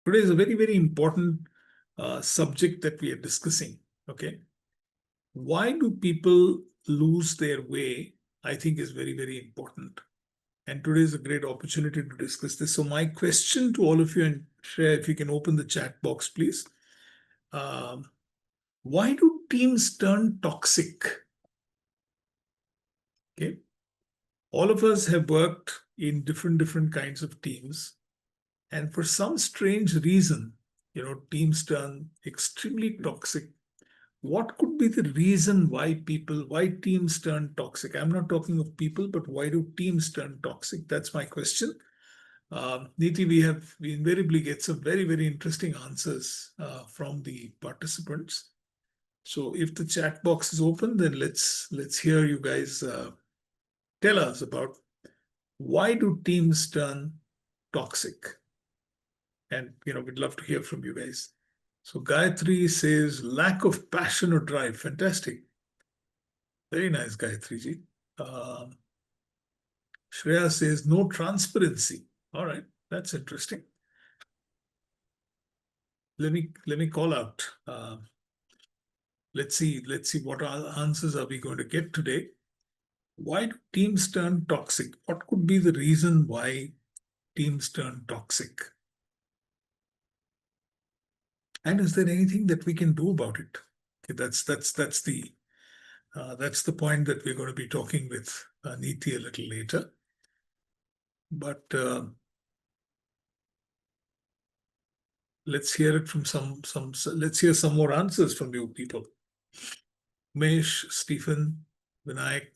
Today is a very, very important subject that we are discussing. Okay. Why do people lose their way? I think is very, very important. And today is a great opportunity to discuss this. So my question to all of you, and Shreya, if you can open the chat box, please. Why do teams turn toxic? Okay. All of us have worked in different kinds of teams. And for some strange reason, teams turn extremely toxic. What could be the reason why teams turn toxic? I'm not talking of people, but why do teams turn toxic? That's my question. Niti, we invariably get some very, very interesting answers from the participants. So if the chat box is open, then let's hear you guys tell us about why do teams turn toxic? And we'd love to hear from you guys. So Gayatri says lack of passion or drive. Fantastic. Very nice, Gayatri ji. Shreya says no transparency. All right, that's interesting. Let me call out. Let's see what answers are we going to get today. Why do teams turn toxic? What could be the reason why teams turn toxic? And is there anything that we can do about it? Okay, that's the point that we're going to be talking with Niti a little later. But let's hear it from let's hear some more answers from you people. Mesh, Stephen, Vinayak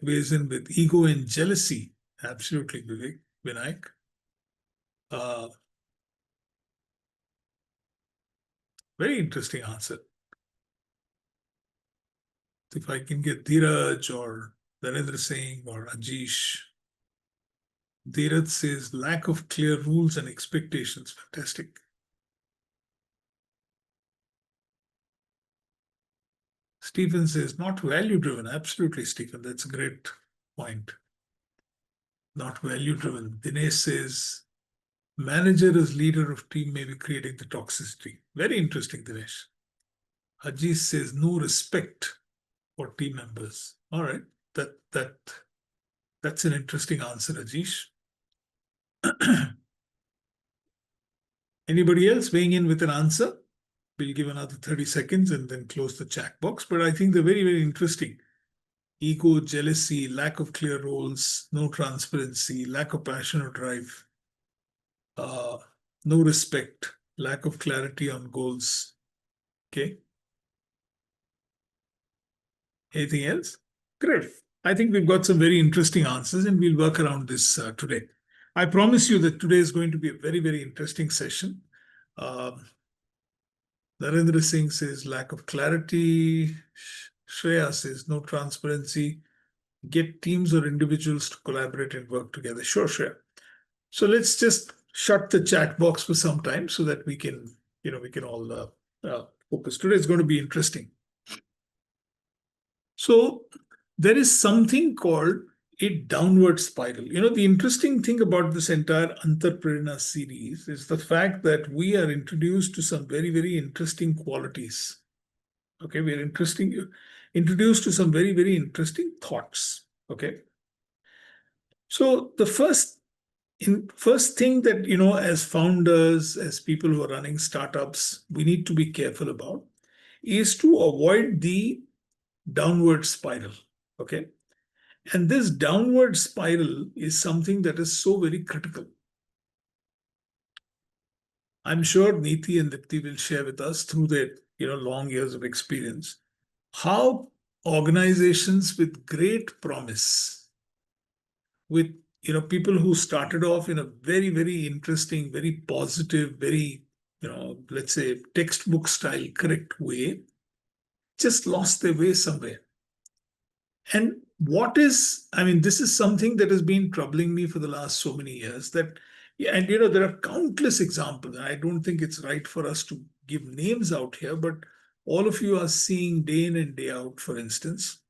weighs in with ego and jealousy. Absolutely, Vinayak. Very interesting answer. If I can get Dheeraj or Narendra Singh or Ajish. Dheeraj says lack of clear rules and expectations. Fantastic. Stephen says not value driven. Absolutely, Stephen. That's a great point. Not value driven. Dinesh says manager as leader of team may be creating the toxicity. Very interesting, Dinesh. Ajish says no respect for team members. All right. That's an interesting answer, Ajish. Anybody else weighing in with an answer? We'll give another 30 seconds and then close the chat box. But I think they're very, very interesting. Ego, jealousy, lack of clear roles, no transparency, lack of passion or drive, no respect, lack of clarity on goals. Okay. Anything else? Great. I think we've got some very interesting answers and we'll work around this today. I promise you that today is going to be a very, very interesting session. Narendra Singh says lack of clarity. Shreya says no transparency. Get teams or individuals to collaborate and work together. Sure, Shreya. So let's just shut the chat box for some time so that we can all focus. Today is going to be interesting. So there is something called a downward spiral. The interesting thing about this entire Antar Prerana series is the fact that we are introduced to some very, very interesting qualities. Okay, we are introduced to some very, very interesting thoughts. Okay. So the first thing that, as founders, as people who are running startups, we need to be careful about is to avoid the downward spiral. Okay. And this downward spiral is something that is so very critical. I'm sure Niti and Dipti will share with us through their long years of experience how organizations with great promise, with people who started off in a very, very interesting, very positive, very let's say textbook style correct way, just lost their way somewhere. And this is something that has been troubling me for the last so many years and there are countless examples. And I don't think it's right for us to give names out here, but all of you are seeing day in and day out, for instance,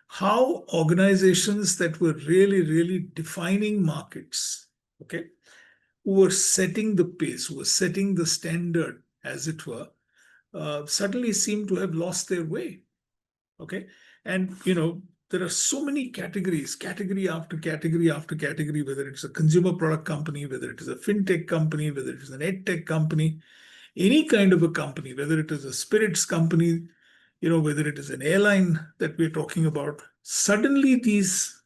how organizations that were really, really defining markets, okay, who were setting the pace, who were setting the standard, as it were, suddenly seem to have lost their way. Okay. And, there are so many categories, category after category after category, whether it's a consumer product company, whether it is a fintech company, whether it is an edtech company, any kind of a company, whether it is a spirits company, whether it is an airline that we're talking about. Suddenly these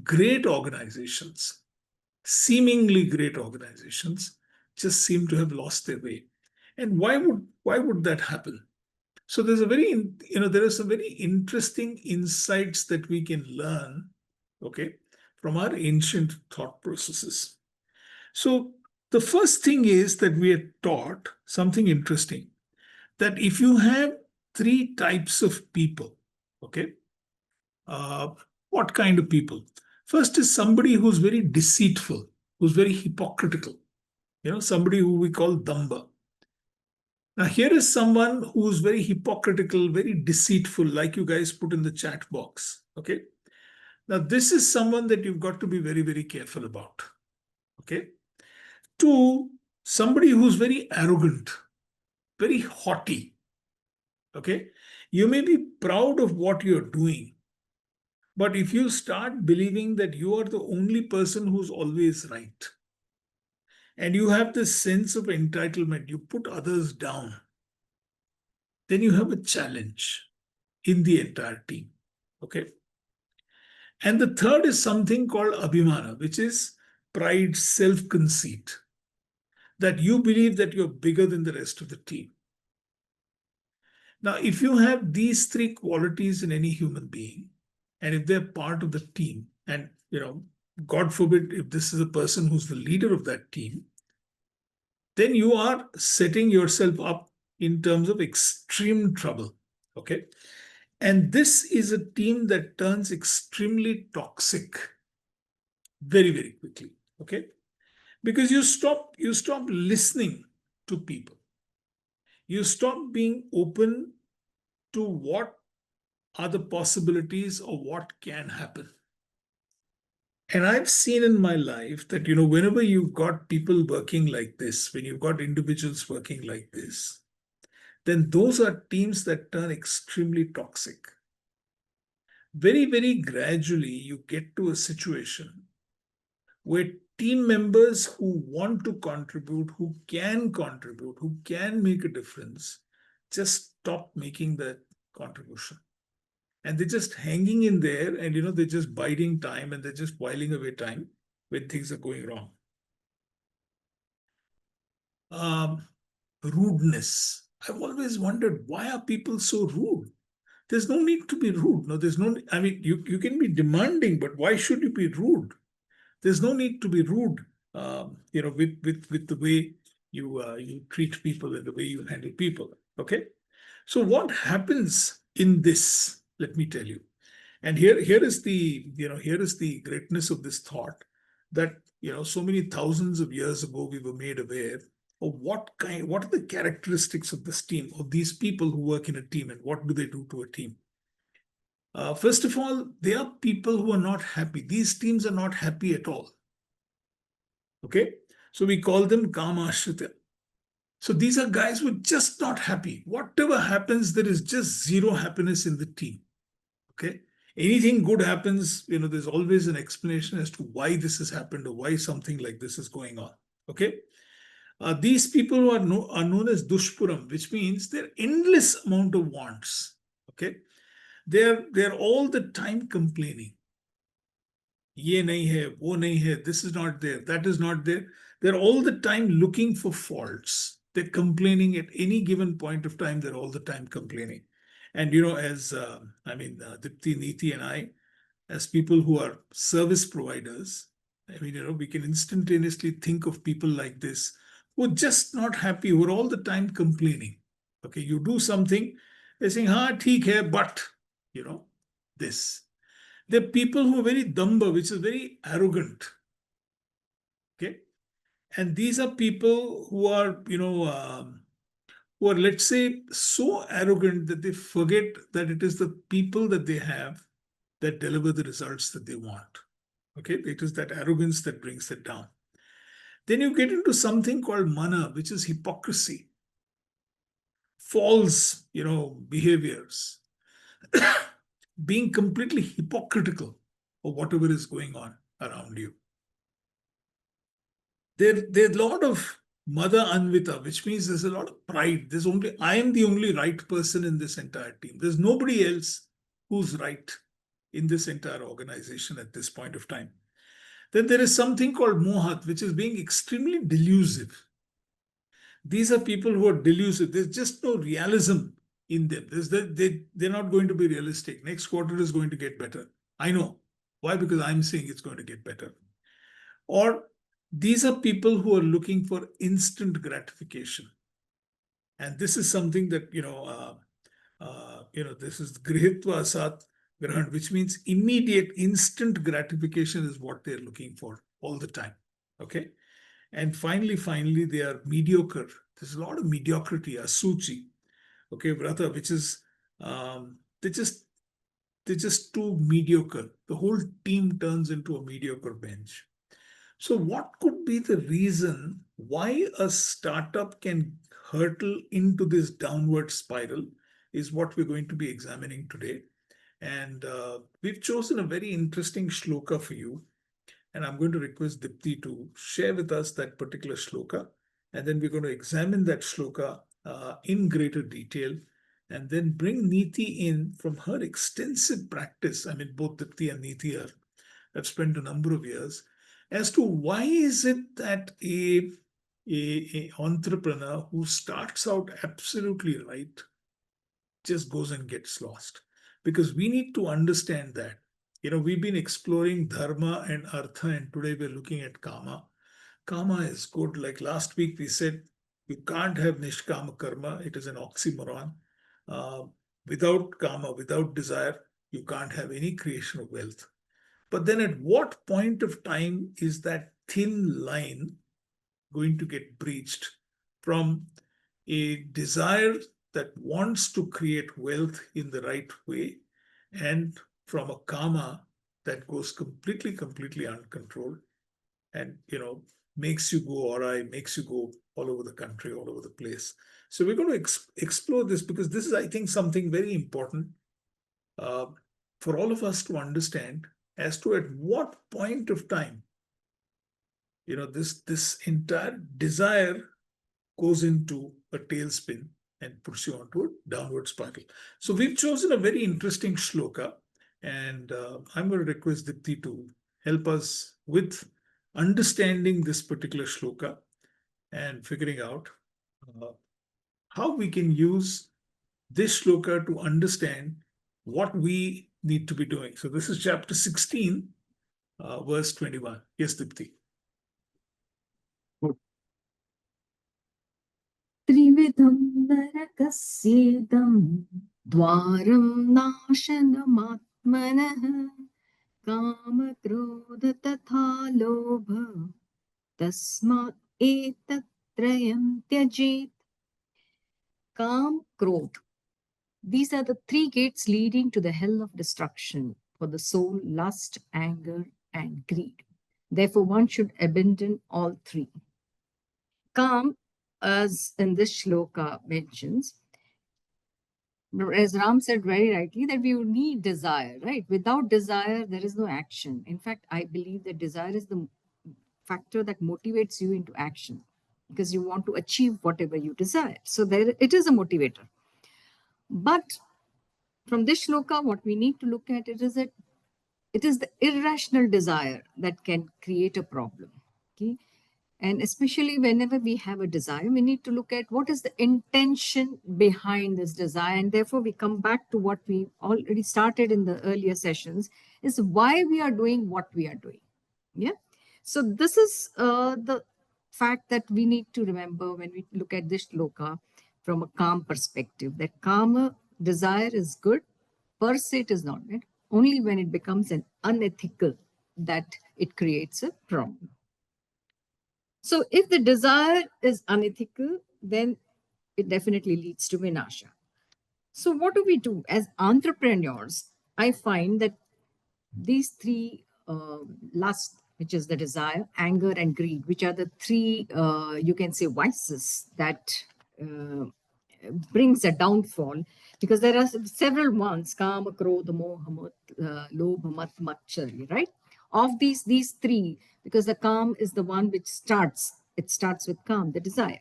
great organizations, seemingly great organizations, just seem to have lost their way. And why would that happen? So there are some very interesting insights that we can learn, okay, from our ancient thought processes. So the first thing is that we are taught something interesting, that if you have three types of people, okay, uh, what kind of people? First is somebody who's very deceitful, who's very hypocritical, somebody who we call Damba. Now, here is someone who's very hypocritical, very deceitful, like you guys put in the chat box. Okay. Now, this is someone that you've got to be very, very careful about. Okay. Two, somebody who's very arrogant, very haughty. Okay. You may be proud of what you're doing, but if you start believing that you are the only person who's always right, and you have this sense of entitlement, you put others down, then you have a challenge in the entire team. Okay. And the third is something called abhimana, which is pride, self-conceit, that you believe that you're bigger than the rest of the team. Now, if you have these three qualities in any human being, and if they're part of the team, and, God forbid, if this is a person who's the leader of that team, then you are setting yourself up in terms of extreme trouble. Okay. And this is a team that turns extremely toxic very, very quickly. Okay. Because you stop listening to people. You stop being open to what are the possibilities of what can happen. And I've seen in my life that, whenever you've got people working like this, when you've got individuals working like this, then those are teams that turn extremely toxic. Very, very gradually, you get to a situation where team members who want to contribute, who can make a difference, just stop making that contribution. And they're just hanging in there, and they're just biding time, and they're just whiling away time when things are going wrong. Rudeness. I've always wondered, why are people so rude? There's no need to be rude. No, there's no, I mean, you can be demanding, but why should you be rude? There's no need to be rude, with the way you treat people and the way you handle people. Okay. So what happens in this? Let me tell you. And here is the greatness of this thought, that so many thousands of years ago we were made aware of what are the characteristics of this team, of these people who work in a team, and what do they do to a team. First of all, they are people who are not happy. These teams are not happy at all. Okay, so we call them kamashrita. So these are guys who are just not happy. Whatever happens, there is just zero happiness in the team. Okay, anything good happens, there's always an explanation as to why this has happened or why something like this is going on. Okay, these people are known as dushpuram, which means they're endless amount of wants. Okay, they're all the time complaining. Ye nahi hai, wo nahi hai, this is not there, that is not there. They're all the time looking for faults. They're complaining at any given point of time. They're all the time complaining. And, as Dipti, Neeti, and I, as people who are service providers, we can instantaneously think of people like this who are just not happy, who are all the time complaining. Okay, you do something, they're saying, theek hai, but, this. They're people who are very damba, which is very arrogant. Okay, and these are people who are, let's say, so arrogant that they forget that it is the people that they have that deliver the results that they want. Okay, it is that arrogance that brings it down. Then you get into something called mana, which is hypocrisy, false, behaviors, being completely hypocritical of whatever is going on around you. There's a lot of mother anvita, which means there's a lot of pride. I am the only right person in this entire team. There's nobody else who's right in this entire organization at this point of time. Then there is something called mohat, which is being extremely delusive. These are people who are delusive. There's just no realism in them. They're not going to be realistic. Next quarter is going to get better. I know. Why? Because I'm saying it's going to get better. Or these are people who are looking for instant gratification. And this is something that, this is Grihitva Asat Grahan, which means immediate, instant gratification is what they're looking for all the time. Okay. And finally, they are mediocre. There's a lot of mediocrity, asuchi, okay, vrata, which is they're just too mediocre. The whole team turns into a mediocre bench. So, what could be the reason why a startup can hurtle into this downward spiral? Is what we're going to be examining today. And we've chosen a very interesting shloka for you. And I'm going to request Dipti to share with us that particular shloka. And then we're going to examine that shloka in greater detail and then bring Niti in from her extensive practice. I mean, both Dipti and Niti have spent a number of years as to why is it that a entrepreneur who starts out absolutely right just goes and gets lost. Because we need to understand that we've been exploring dharma and artha, and today we're looking at kama. Kama is good. Like last week, we said you can't have nishkama karma. It is an oxymoron. Without kama, without desire, you can't have any creation of wealth. But then at what point of time is that thin line going to get breached from a desire that wants to create wealth in the right way and from a karma that goes completely uncontrolled and, makes you go awry, makes you go all over the country, all over the place. So we're going to explore this because this is, I think, something very important for all of us to understand as to at what point of time, this entire desire goes into a tailspin and puts you onto a downward spiral. So we've chosen a very interesting shloka, and I'm going to request Dipti to help us with understanding this particular shloka and figuring out how we can use this shloka to understand what we need to be doing. So this is chapter 16, verse 21. Yes, Dipti. त्रिविधं नरकस्येदं द्वारं नाशनमात्मनः कामक्रोध तथा लोभ तस्मात् एतत्त्रयं त्यजेत्. Kam, Krodh. These are the three gates leading to the hell of destruction for the soul: lust, anger, and greed. Therefore, one should abandon all three. Kam, as in this shloka mentions, as Ram said very rightly, that we need desire, right? Without desire, there is no action. In fact, I believe that desire is the factor that motivates you into action because you want to achieve whatever you desire. So there, it is a motivator. But from this shloka, what we need to look at it is that it is the irrational desire that can create a problem. Okay. And especially whenever we have a desire, we need to look at what is the intention behind this desire. And therefore, we come back to what we already started in the earlier sessions, is why we are doing what we are doing. Yeah. So this is the fact that we need to remember when we look at this shloka from a calm perspective, that kama, desire, is good. Per se, it is not good. Only when it becomes an unethical that it creates a problem. So if the desire is unethical, then it definitely leads to vinasha. So what do we do as entrepreneurs? I find that these three lust, which is the desire, anger, and greed, which are the three, you can say, vices that uh, brings a downfall, because there are several ones: kama, krodha, moha, lobha, mat, machari, right? Of these three, because the calm is the one which it starts with calm, the desire.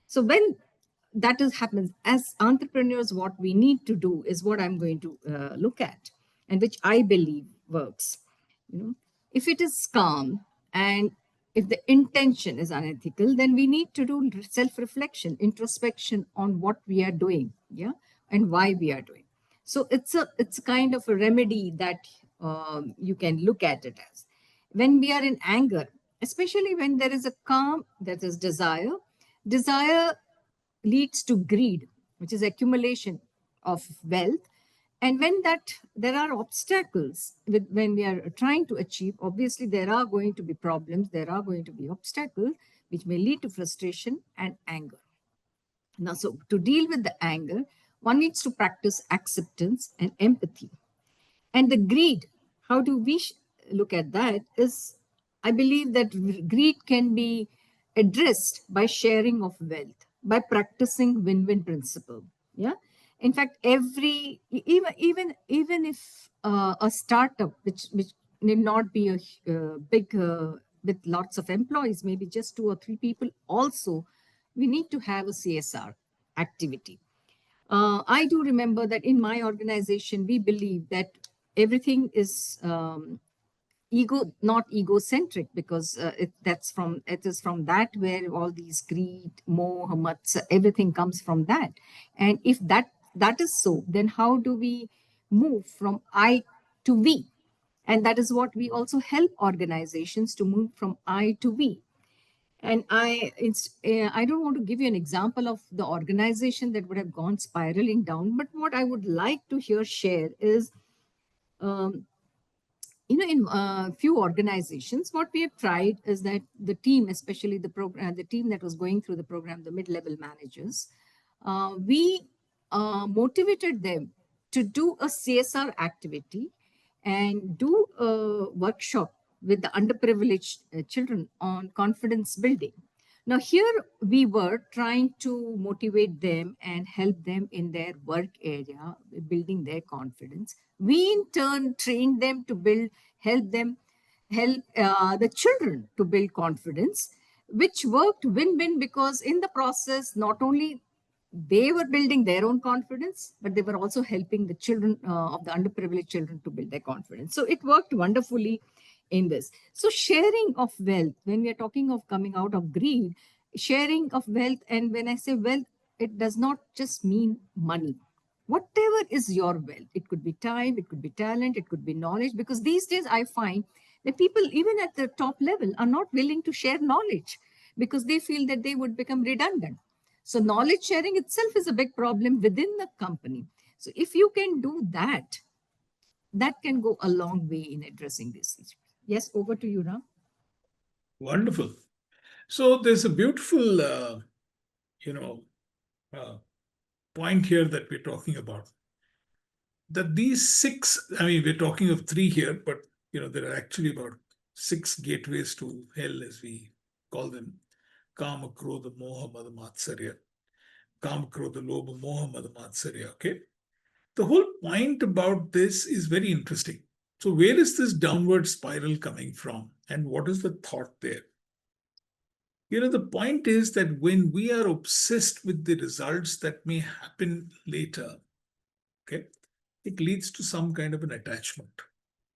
So when that is happens, as entrepreneurs, what we need to do is what I'm going to look at, and which I believe works. You know, if it is calm and if the intention is unethical, then we need to do self-reflection, introspection on what we are doing, yeah, and why we are doing. So it's kind of a remedy that you can look at it as. When we are in anger, especially when there is a calm, that is desire. Desire leads to greed, which is accumulation of wealth. And when that there are obstacles when we are trying to achieve, obviously there are going to be problems, there are going to be obstacles, which may lead to frustration and anger. Now, so to deal with the anger, one needs to practice acceptance and empathy. And the greed, how do we look at that? Is, I believe that greed can be addressed by sharing of wealth, by practicing win-win principle. Yeah. In fact, even if a startup, which need not be a big with lots of employees, maybe just 2 or 3 people, also we need to have a CSR activity. I do remember that in my organization, we believe that everything is not egocentric, because it is from that where all these greed, moh, mats, everything comes from that. And if that is so, then how do we move from I to we? And that is what we also help organizations to move from I to we. And I don't want to give you an example of the organization that would have gone spiraling down, but what I would like to hear share is, um, in a few organizations, what we have tried is that the team, especially the team that was going through the program, the mid-level managers, we motivated them to do a CSR activity and do a workshop with the underprivileged children on confidence building. Now, here we were trying to motivate them and help them in their work area, building their confidence. We in turn trained them to help the children to build confidence, which worked win-win, because in the process, not only they were building their own confidence, but they were also helping the children of the underprivileged children to build their confidence. So it worked wonderfully in this. So sharing of wealth, when we are talking of coming out of greed, sharing of wealth, and when I say wealth, it does not just mean money. Whatever is your wealth, it could be time, it could be talent, it could be knowledge, because these days I find that people, even at the top level, are not willing to share knowledge because they feel that they would become redundant. So knowledge sharing itself is a big problem within the company. So if you can do that, that can go a long way in addressing these issues. Yes, over to you, Ram. Wonderful. So there's a beautiful, you know, uh, point here that we're talking about. That these six, I mean, we're talking of three here, but there are actually about six gateways to hell, as we call them: Kama, Krodha, Moha, Mada, Matsarya. Kama, Krodha, Lobha, Moha, Mada, Matsarya. Okay. The whole point about this is very interesting. So, where is this downward spiral coming from, and what is the thought there? The point is that when we are obsessed with the results that may happen later, okay, it leads to some kind of an attachment.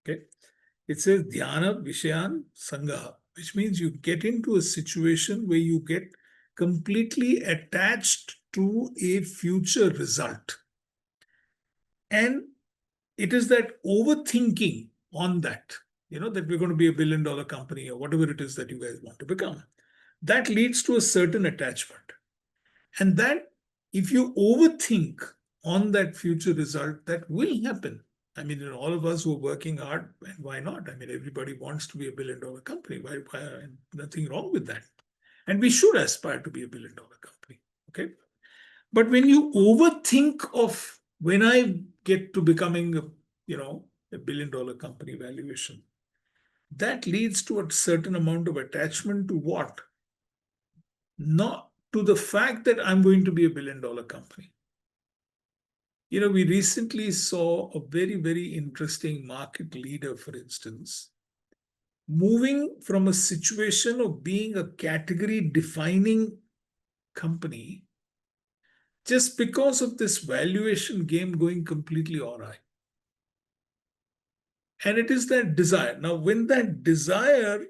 Okay. It says dhyana vishayan sangaha, which means you get into a situation where you get completely attached to a future result. And it is that overthinking on that, that we're going to be $1 billion company or whatever it is that you guys want to become. That leads to a certain attachment. And that, if you overthink on that future result, that will happen. I mean, all of us who are working hard, and why not? I mean, everybody wants to be $1 billion company. Why nothing wrong with that. And we should aspire to be $1 billion company. Okay. But when you overthink of when I get to becoming a $1 billion company valuation, that leads to a certain amount of attachment to what? Not to the fact that I'm going to be a $1 billion company. We recently saw a very, very interesting market leader, for instance, moving from a situation of being a category defining company just because of this valuation game going completely awry. And it is that desire. Now, when that desire,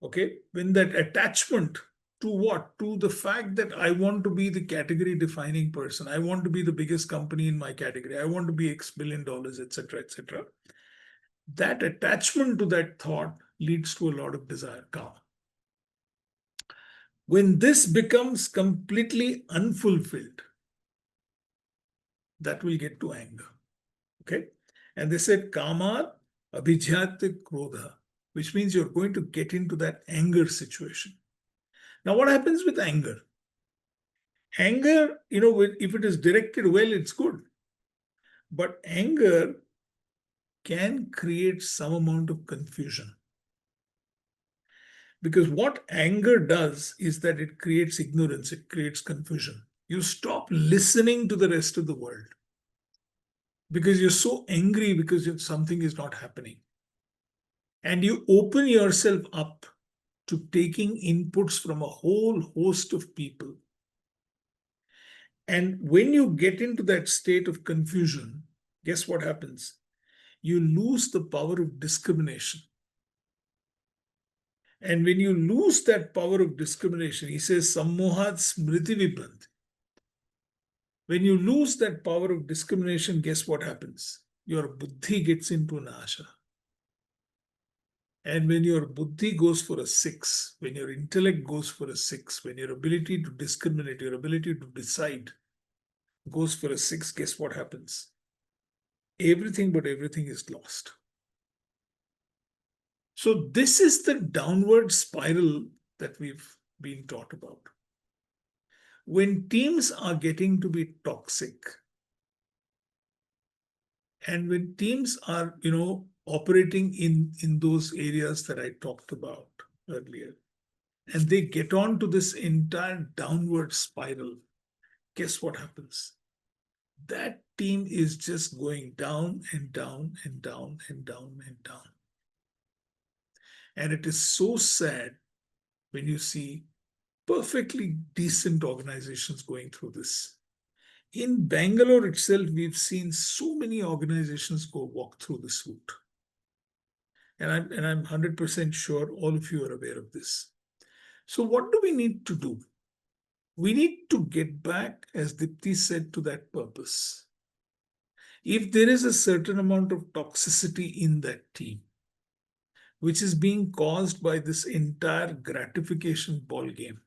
okay, when that attachment to what? To the fact that I want to be the category defining person, I want to be the biggest company in my category, I want to be X billion, etc., etc. That attachment to that thought leads to a lot of desire, calm. When this becomes completely unfulfilled, that will get to anger. Okay. And they said Kamar Abhijyat Krodha, which means you're going to get into that anger situation. Now, what happens with anger? Anger, if it is directed well, it's good. But anger can create some amount of confusion. Because what anger does is that it creates ignorance, it creates confusion. You stop listening to the rest of the world because you're so angry because something is not happening. And you open yourself up to taking inputs from a whole host of people. And when you get into that state of confusion, guess what happens? You lose the power of discrimination. And when you lose that power of discrimination, he says, Sammohat Smriti Vibranti. When you lose that power of discrimination, guess what happens? Your buddhi gets into an asha. And when your buddhi goes for a 6, when your intellect goes for a 6, when your ability to discriminate, your ability to decide goes for a 6, guess what happens? Everything but everything is lost. So this is the downward spiral that we've been taught about. When teams are getting to be toxic, and when teams are, operating in those areas that I talked about earlier, and they get on to this entire downward spiral, guess what happens? That team is just going down and down and down and down and down. And it is so sad when you see perfectly decent organizations going through this. In Bangalore itself, we've seen so many organizations walk through this route. And I'm 100% sure all of you are aware of this. So what do we need to do? We need to get back, as Dipti said, to that purpose. If there is a certain amount of toxicity in that team, which is being caused by this entire gratification ball game,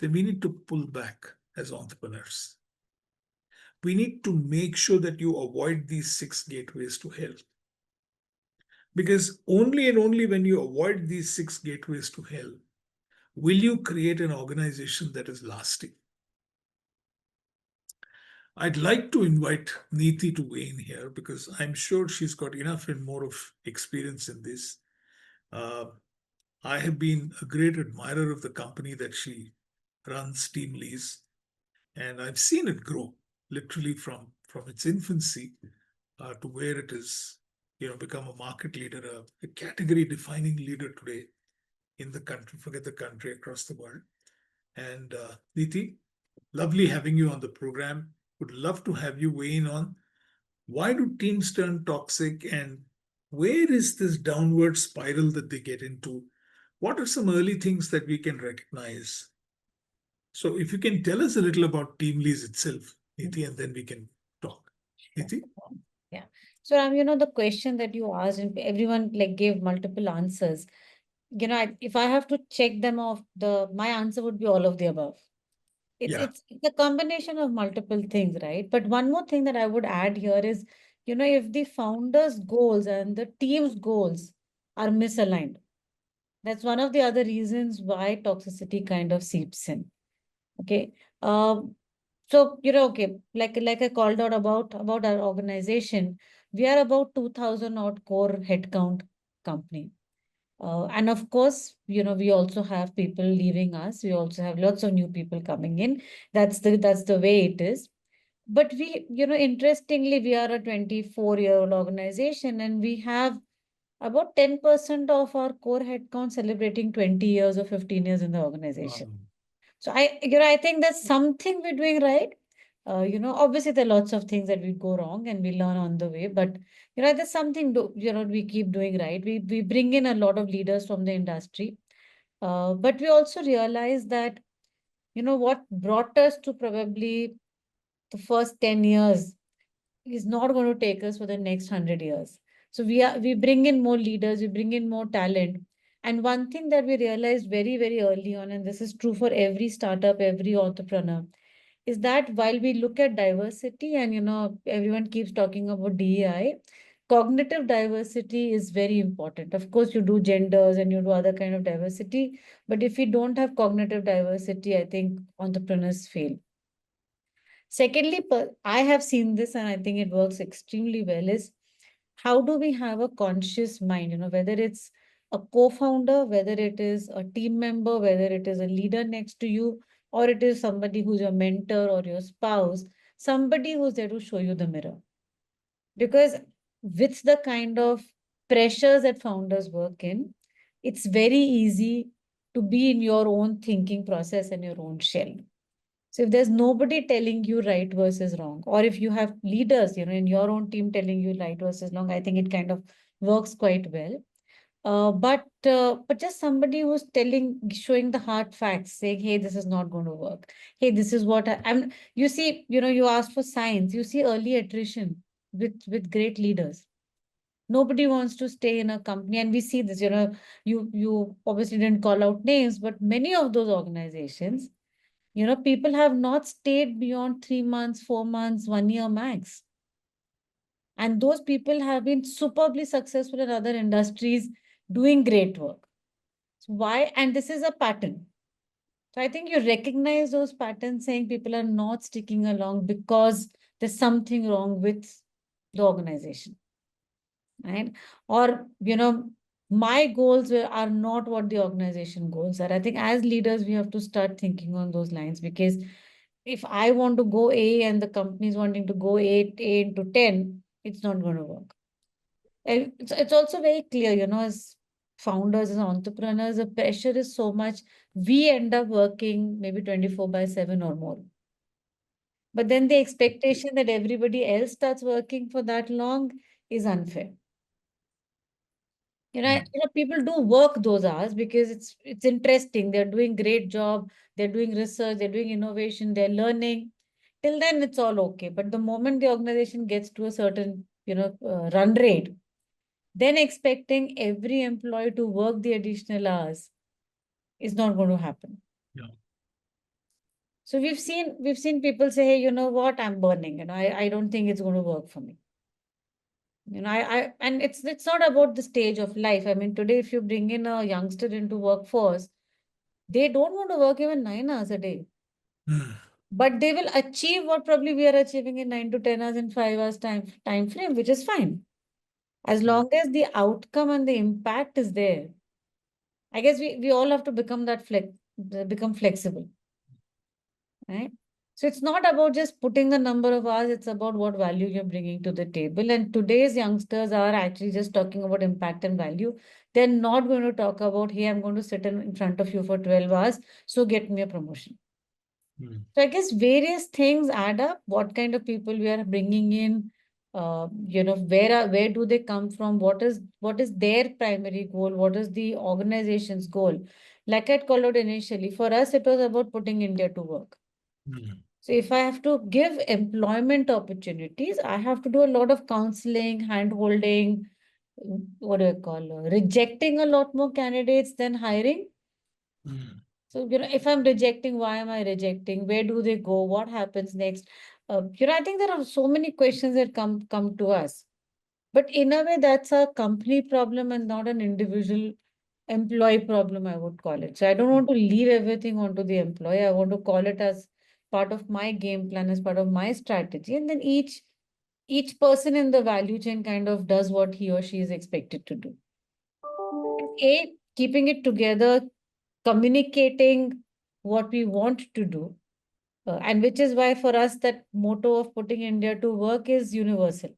then we need to pull back as entrepreneurs. We need to make sure that you avoid these 6 gateways to hell. Because only and only when you avoid these 6 gateways to hell will you create an organization that is lasting. I'd like to invite Neeti to weigh in here because I'm sure she's got enough and more of experience in this. I have been a great admirer of the company that she runs, Team Lease, and I've seen it grow literally from its infancy to where it is, become a market leader, a category-defining leader today in the country, forget the country, across the world. And Neeti, lovely having you on the program. Would love to have you weigh in on why do teams turn toxic and where is this downward spiral that they get into? What are some early things that we can recognize? So if you can tell us a little about Team Lease itself, Neeti, and then we can talk. Neeti? Yeah. So, the question that you asked, and everyone gave multiple answers. If I have to check them off, my answer would be all of the above. Yeah. It's a combination of multiple things, right? But one more thing that I would add here is, if the founder's goals and the team's goals are misaligned, that's one of the other reasons why toxicity kind of seeps in. Okay. So, okay, like I called out about our organization, we are about 2,000 odd core headcount. company. And of course, we also have people leaving us. We also have lots of new people coming in. That's the way it is. But interestingly, we are a 24-year-old organization, and we have about 10% of our core headcount celebrating 20 years or 15 years in the organization. Wow. So I think that's something we're doing right. Obviously there are lots of things that we go wrong and we learn on the way, but there's something we keep doing right. We bring in a lot of leaders from the industry, but we also realize that what brought us to probably the first 10 years is not going to take us for the next 100 years. So we bring in more leaders, we bring in more talent. And one thing that we realized very, very early on, and this is true for every startup, every entrepreneur, is that while we look at diversity and everyone keeps talking about DEI, cognitive diversity is very important. Of course, you do genders and you do other kind of diversity, but if we don't have cognitive diversity, I think entrepreneurs fail. Secondly, I have seen this and I think it works extremely well is how do we have a conscious mind, whether it's a co-founder, whether it is a team member, whether it is a leader next to you, or it is somebody who's your mentor or your spouse, somebody who's there to show you the mirror. Because with the kind of pressures that founders work in, it's very easy to be in your own thinking process and your own shell. So if there's nobody telling you right versus wrong, or if you have leaders, in your own team telling you right versus wrong, I think it kind of works quite well. But just somebody who's showing the hard facts, saying, "Hey, this is not going to work. Hey, this is what I'm." You see, you ask for science. You see early attrition with great leaders. Nobody wants to stay in a company, and we see this. You obviously didn't call out names, but many of those organizations, people have not stayed beyond 3 months, 4 months, 1 year max. And those people have been superbly successful in other industries doing great work. So why? And this is a pattern. So I think you recognize those patterns saying people are not sticking along because there's something wrong with the organization. Right? Or, my goals are not what the organization goals are. I think as leaders, we have to start thinking on those lines because if I want to go A and the company is wanting to go A into 10, it's not going to work. And it's also very clear, as founders, as entrepreneurs, the pressure is so much. We end up working maybe 24/7 or more. But then the expectation that everybody else starts working for that long is unfair. People do work those hours because it's interesting. They're doing great job. They're doing research. They're doing innovation. They're learning. Till then, it's all okay. But the moment the organization gets to a certain, run rate, then expecting every employee to work the additional hours is not going to happen. Yeah. So we've seen people say, hey, you know what, I'm burning. I don't think it's going to work for me. And it's not about the stage of life. I mean, today, if you bring in a youngster into workforce, they don't want to work even 9 hours a day. But they will achieve what probably we are achieving in 9 to 10 hours in 5 hours time frame, which is fine. As long as the outcome and the impact is there. I guess we all have to become become flexible. Right? So it's not about just putting the number of hours, it's about what value you're bringing to the table. And today's youngsters are actually just talking about impact and value. They're not going to talk about, hey, I'm going to sit in front of you for 12 hours, so get me a promotion. So I guess various things add up, what kind of people we are bringing in, where do they come from? What is their primary goal? What is the organization's goal? Like I called out initially, for us, it was about putting India to work. So if I have to give employment opportunities, I have to do a lot of counseling, hand-holding, what do I call, rejecting a lot more candidates than hiring. So, if I'm rejecting, why am I rejecting? Where do they go? What happens next? I think there are so many questions that come to us. But in a way, that's a company problem and not an individual employee problem, I would call it. So I don't want to leave everything onto the employee. I want to call it as part of my game plan, as part of my strategy. And then each person in the value chain kind of does what he or she is expected to do. keeping it together, communicating what we want to do, and which is why for us that motto of putting India to work is universal.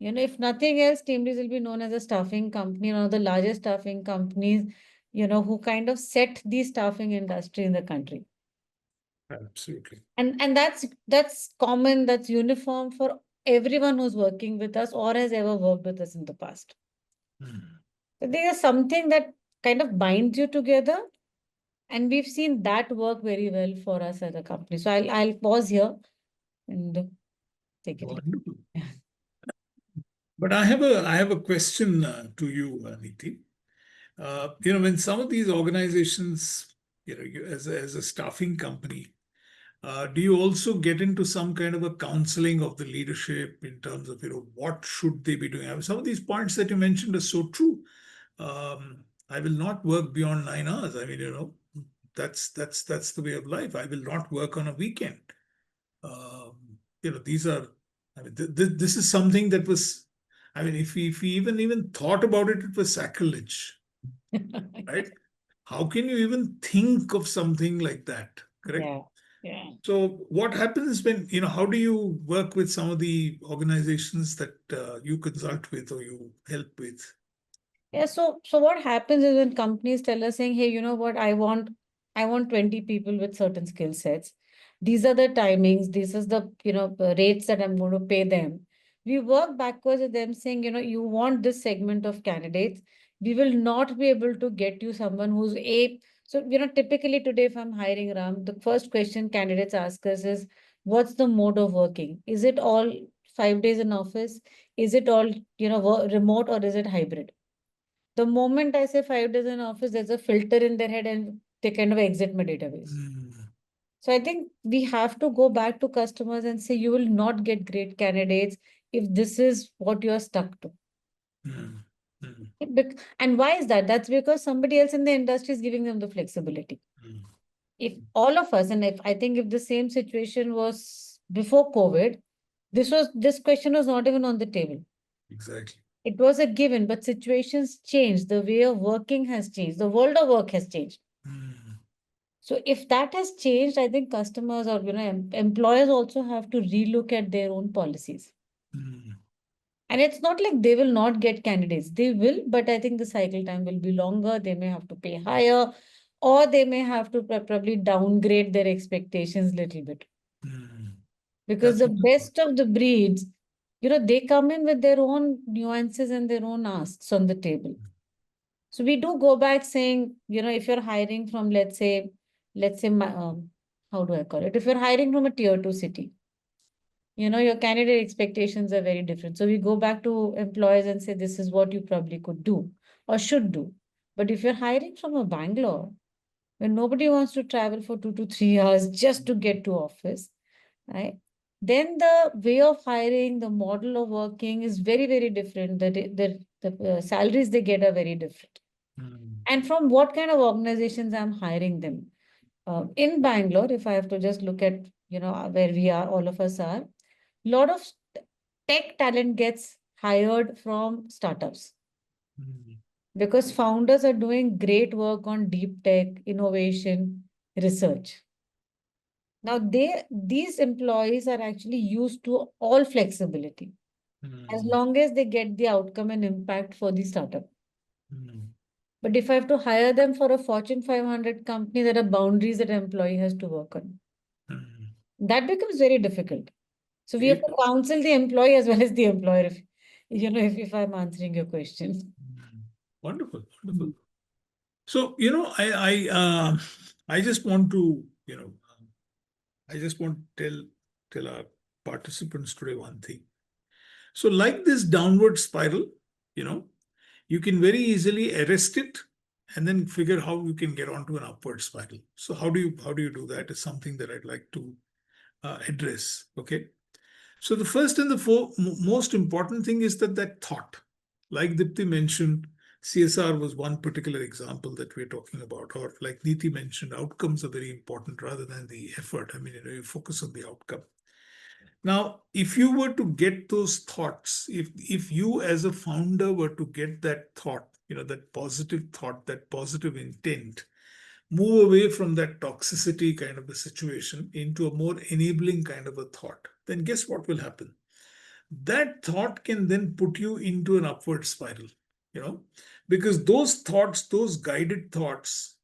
If nothing else, TeamLease will be known as a staffing company, one of the largest staffing companies, who kind of set the staffing industry in the country. Absolutely. And that's common, that's uniform for everyone who's working with us or has ever worked with us in the past. So there is something that kind of binds you together, and we've seen that work very well for us as a company. So I'll pause here and take it. Wonderful. But I have a question to you, Niti. When some of these organizations, you, as a staffing company, do you also get into some kind of a counseling of the leadership in terms of what should they be doing? I mean, some of these points that you mentioned are so true. I will not work beyond 9 hours. I mean, that's the way of life. I will not work on a weekend. These are. I mean, this is something that was. I mean, if we even thought about it, it was sacrilege, right? How can you even think of something like that? Correct. Yeah. Yeah. So what happens when, how do you work with some of the organizations that you consult with or you help with? Yeah, so what happens is when companies tell us saying, hey, you know what, I want 20 people with certain skill sets. These are the timings, this is the rates that I'm going to pay them. We work backwards with them saying, you want this segment of candidates. We will not be able to get you someone who's so typically today, if I'm hiring Ram, the first question candidates ask us is, what's the mode of working? Is it all 5 days in office? Is it all remote, or is it hybrid? The moment I say 5 days in office, there's a filter in their head and they kind of exit my database. So I think we have to go back to customers and say, you will not get great candidates if this is what you're stuck to. And why is that? That's because somebody else in the industry is giving them the flexibility. If all of us, and if I think if the same situation was before COVID, this question was not even on the table. Exactly. It was a given, but situations changed. The way of working has changed. The world of work has changed. So if that has changed, I think customers or employers also have to relook at their own policies. And it's not like they will not get candidates. They will, but I think the cycle time will be longer. They may have to pay higher, or they may have to probably downgrade their expectations a little bit. Because the best of the breeds, they come in with their own nuances and their own asks on the table. So we do go back saying, if you're hiring from, let's say, how do I call it? If you're hiring from a tier 2 city, your candidate expectations are very different. So we go back to employers and say, this is what you probably could do or should do. But if you're hiring from a Bangalore, when nobody wants to travel for 2 to 3 hours just to get to office, right? Then the way of hiring, the model of working is very, very different. The salaries they get are very different. And from what kind of organizations I'm hiring them. In Bangalore, if I have to just look at, where we are, all of us are, a lot of tech talent gets hired from startups. Because founders are doing great work on deep tech, innovation, research. Now, these employees are actually used to all flexibility as long as they get the outcome and impact for the startup. But if I have to hire them for a Fortune 500 company, there are boundaries that an employee has to work on. That becomes very difficult. So we have to counsel the employee as well as the employer, if I'm answering your question. Wonderful, wonderful. So, I just want to, I just want to tell our participants today one thing. So like this downward spiral, you can very easily arrest it and then figure how you can get onto an upward spiral. So how do you do that is something that I'd like to address. Okay. So the first and the most important thing is that thought, like Dipti mentioned, CSR was one particular example that we're talking about, or like Niti mentioned, outcomes are very important rather than the effort. I mean, you focus on the outcome. Now, if you were to get those thoughts, if you as a founder were to get that thought, that positive thought, that positive intent, move away from that toxicity kind of a situation into a more enabling kind of a thought, then guess what will happen? That thought can then put you into an upward spiral, because those thoughts, those guided thoughts,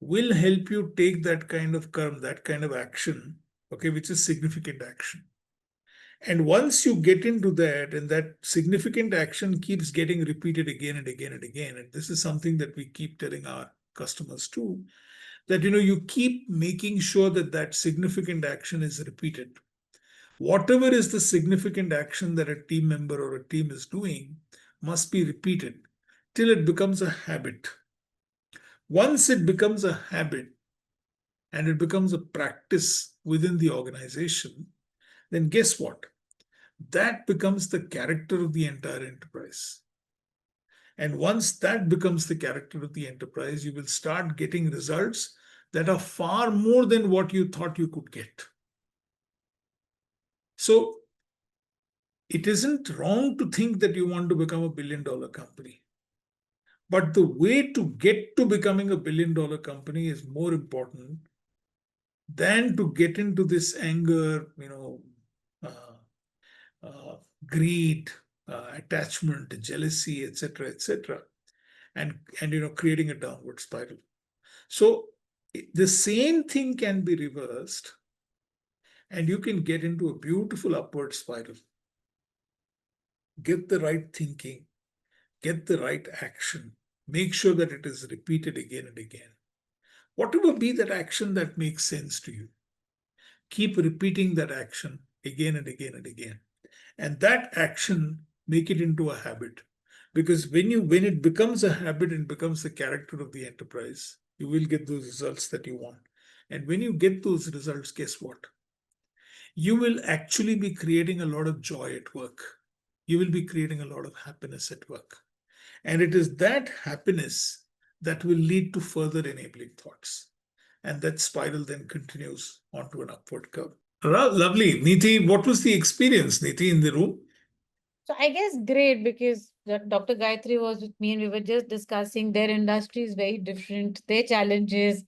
will help you take that kind of karma, that kind of action, okay, which is significant action. And once you get into that, and that significant action keeps getting repeated again and again and again, and this is something that we keep telling our customers too, that you keep making sure that that significant action is repeated. Whatever is the significant action that a team member or a team is doing must be repeated till it becomes a habit. Once it becomes a habit and it becomes a practice within the organization, then guess what? That becomes the character of the entire enterprise. And once that becomes the character of the enterprise, you will start getting results that are far more than what you thought you could get. So it isn't wrong to think that you want to become a billion-dollar company. But the way to get to becoming a billion-dollar company is more important than to get into this anger, uh, greed, attachment, jealousy, etc., and creating a downward spiral. So the same thing can be reversed, and you can get into a beautiful upward spiral. Get the right thinking, get the right action, make sure that it is repeated again and again. Whatever be that action that makes sense to you, keep repeating that action again and again and again. And that action, make it into a habit. Because when it becomes a habit and becomes the character of the enterprise, you will get those results that you want. And when you get those results, guess what? You will actually be creating a lot of joy at work. You will be creating a lot of happiness at work. And it is that happiness that will lead to further enabling thoughts. And that spiral then continues onto an upward curve. Lovely. Niti, what was the experience, Niti, in the room? So I guess great, because Dr. Gayatri was with me and we were just discussing their industry is very different, their challenges,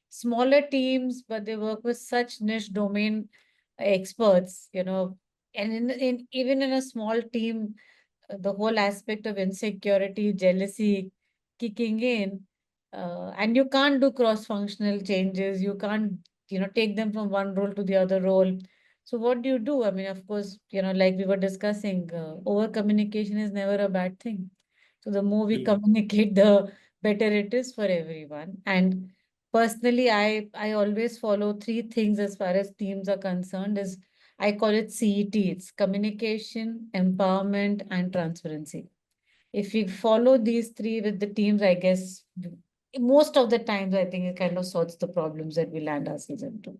smaller teams, but they work with such niche domain experts, and in even in a small team, the whole aspect of insecurity, jealousy kicking in, and you can't do cross-functional changes. You can't, take them from one role to the other role. So what do you do? I mean, of course, like we were discussing, over communication is never a bad thing. So the more we communicate, the better it is for everyone. And personally, I always follow three things as far as teams are concerned. Is I call it CET. It's communication, empowerment, and transparency. If we follow these three with the teams, I guess most of the times, I think it kind of sorts the problems that we land ourselves into.